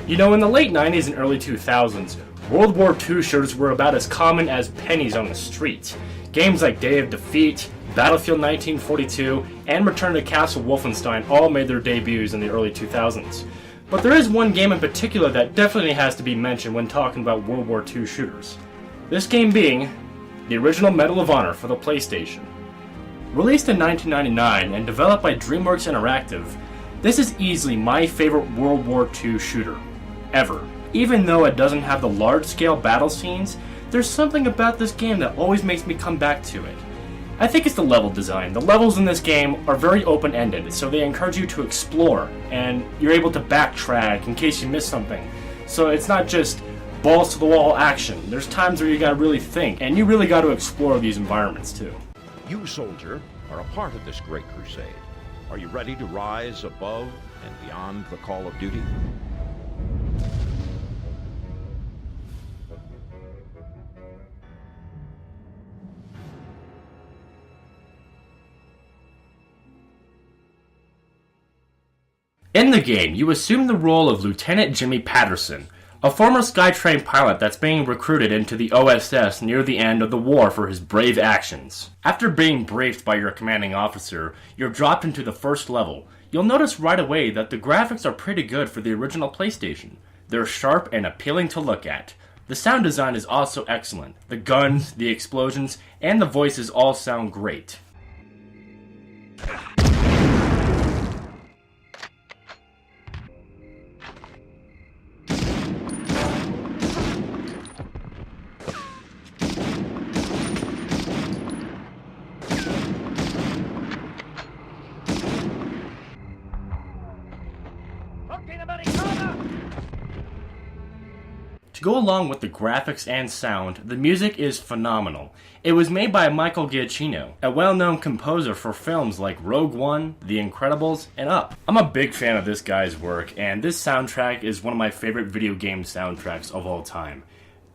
You know, in the late 90s and early 2000s, World War II shooters were about as common as pennies on the street. Games like Day of Defeat, Battlefield 1942, and Return to Castle Wolfenstein all made their debuts in the early 2000s. But there is one game in particular that definitely has to be mentioned when talking about World War II shooters. This game being the original Medal of Honor for the PlayStation. Released in 1999 and developed by DreamWorks Interactive, this is easily my favorite World War II shooter ever. Even though it doesn't have the large-scale battle scenes, there's something about this game that always makes me come back to it. I think it's the level design. The levels in this game are very open-ended, so they encourage you to explore, and you're able to backtrack in case you miss something. So it's not just balls-to-the-wall action. There's times where you gotta really think, and you really gotta explore these environments too. You, soldier, are a part of this great crusade. Are you ready to rise above and beyond the call of duty? In the game, you assume the role of Lieutenant Jimmy Patterson, a former Skytrain pilot that's being recruited into the OSS near the end of the war for his brave actions. After being briefed by your commanding officer, you're dropped into the first level. You'll notice right away that the graphics are pretty good for the original PlayStation. They're sharp and appealing to look at. The sound design is also excellent. The guns, the explosions, and the voices all sound great. To go along with the graphics and sound, the music is phenomenal. It was made by Michael Giacchino, a well-known composer for films like Rogue One, The Incredibles, and Up. I'm a big fan of this guy's work, and this soundtrack is one of my favorite video game soundtracks of all time.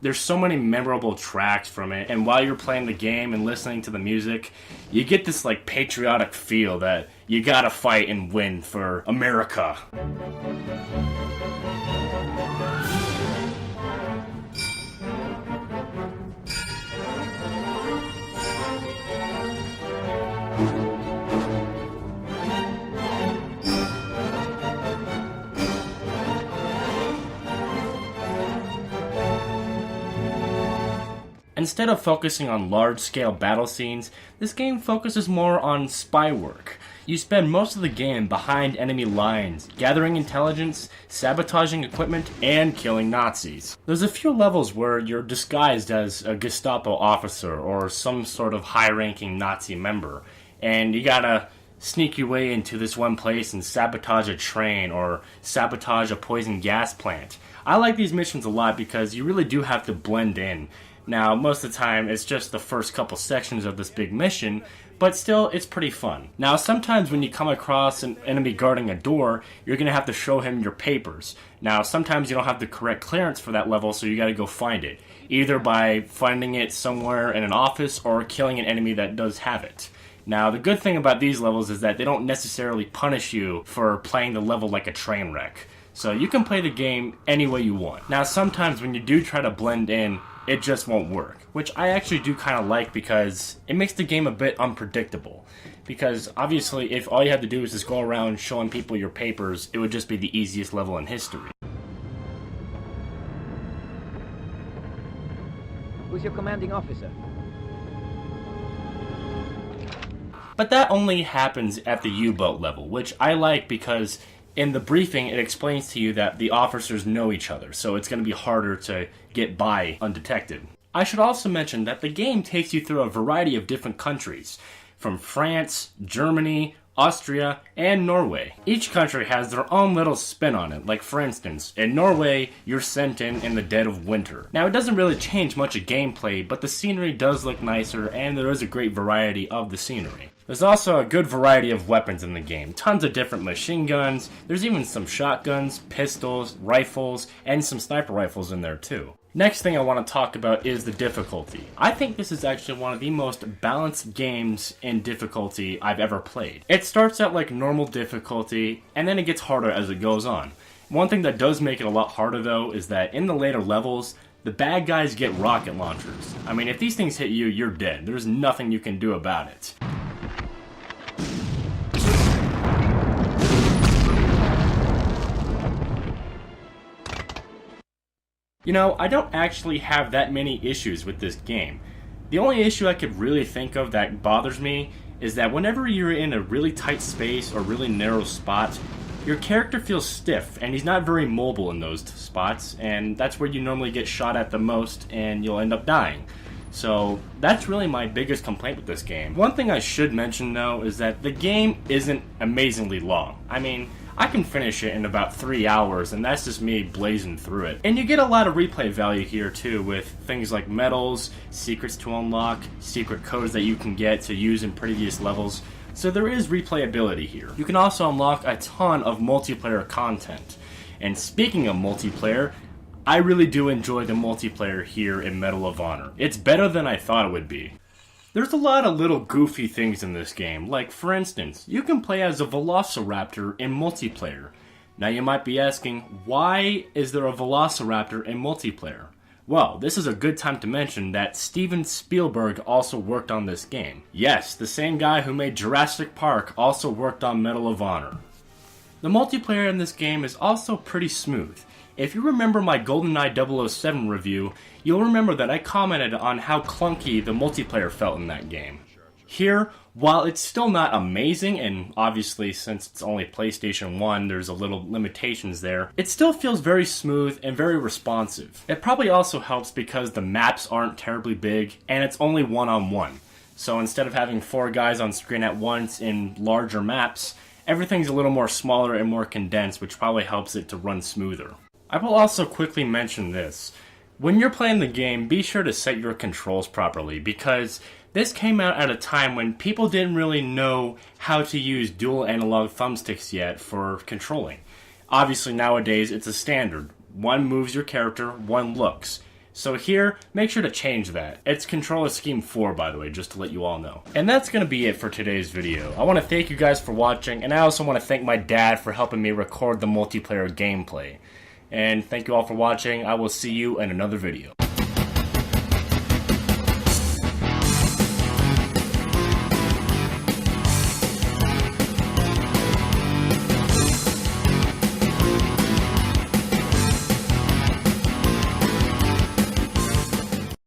There's so many memorable tracks from it, and while you're playing the game and listening to the music, you get this like patriotic feel that you gotta fight and win for America. Instead of focusing on large-scale battle scenes, this game focuses more on spy work. You spend most of the game behind enemy lines, gathering intelligence, sabotaging equipment, and killing Nazis. There's a few levels where you're disguised as a Gestapo officer or some sort of high-ranking Nazi member, and you gotta sneak your way into this one place and sabotage a train or sabotage a poison gas plant. I like these missions a lot because you really do have to blend in. Now, most of the time, it's just the first couple sections of this big mission, but still, it's pretty fun. Now, sometimes when you come across an enemy guarding a door, you're going to have to show him your papers. Now, sometimes you don't have the correct clearance for that level, so you got to go find it. Either by finding it somewhere in an office or killing an enemy that does have it. Now, the good thing about these levels is that they don't necessarily punish you for playing the level like a train wreck. So you can play the game any way you want. Now, sometimes when you do try to blend in, it just won't work, which I actually do kind of like because it makes the game a bit unpredictable. Because obviously, if all you have to do is just go around showing people your papers, it would just be the easiest level in history. Who's your commanding officer? But that only happens at the U-boat level, which I like because in the briefing, it explains to you that the officers know each other, so it's going to be harder to get by undetected. I should also mention that the game takes you through a variety of different countries, from France, Germany, Austria, and Norway. Each country has their own little spin on it, like for instance, in Norway, you're sent in the dead of winter. Now, it doesn't really change much of gameplay, but the scenery does look nicer, and there is a great variety of the scenery. There's also a good variety of weapons in the game. Tons of different machine guns, there's even some shotguns, pistols, rifles, and some sniper rifles in there too. Next thing I want to talk about is the difficulty. I think this is actually one of the most balanced games in difficulty I've ever played. It starts at like normal difficulty, and then it gets harder as it goes on. One thing that does make it a lot harder though is that in the later levels, the bad guys get rocket launchers. I mean, if these things hit you, you're dead. There's nothing you can do about it. You know, I don't actually have that many issues with this game. The only issue I could really think of that bothers me is that whenever you're in a really tight space or really narrow spot, your character feels stiff and he's not very mobile in those spots, and that's where you normally get shot at the most and you'll end up dying. So that's really my biggest complaint with this game. One thing I should mention though is that the game isn't amazingly long. I mean, I can finish it in about 3 hours, and that's just me blazing through it. And you get a lot of replay value here too, with things like medals, secrets to unlock, secret codes that you can get to use in previous levels. So there is replayability here. You can also unlock a ton of multiplayer content. And speaking of multiplayer, I really do enjoy the multiplayer here in Medal of Honor. It's better than I thought it would be. There's a lot of little goofy things in this game, like for instance, you can play as a velociraptor in multiplayer. Now you might be asking, why is there a velociraptor in multiplayer? Well, this is a good time to mention that Steven Spielberg also worked on this game. Yes, the same guy who made Jurassic Park also worked on Medal of Honor. The multiplayer in this game is also pretty smooth. If you remember my GoldenEye 007 review, you'll remember that I commented on how clunky the multiplayer felt in that game. Here, while it's still not amazing, and obviously since it's only PlayStation 1 there's a little limitations there, it still feels very smooth and very responsive. It probably also helps because the maps aren't terribly big and it's only one-on-one. So instead of having 4 guys on screen at once in larger maps, everything's a little more smaller and more condensed, which probably helps it to run smoother. I will also quickly mention this. When you're playing the game, be sure to set your controls properly, because this came out at a time when people didn't really know how to use dual analog thumbsticks yet for controlling. Obviously nowadays it's a standard. One moves your character, one looks. So here, make sure to change that. It's controller scheme 4, by the way, just to let you all know. And that's going to be it for today's video. I want to thank you guys for watching, and I also want to thank my dad for helping me record the multiplayer gameplay. And thank you all for watching. I will see you in another video.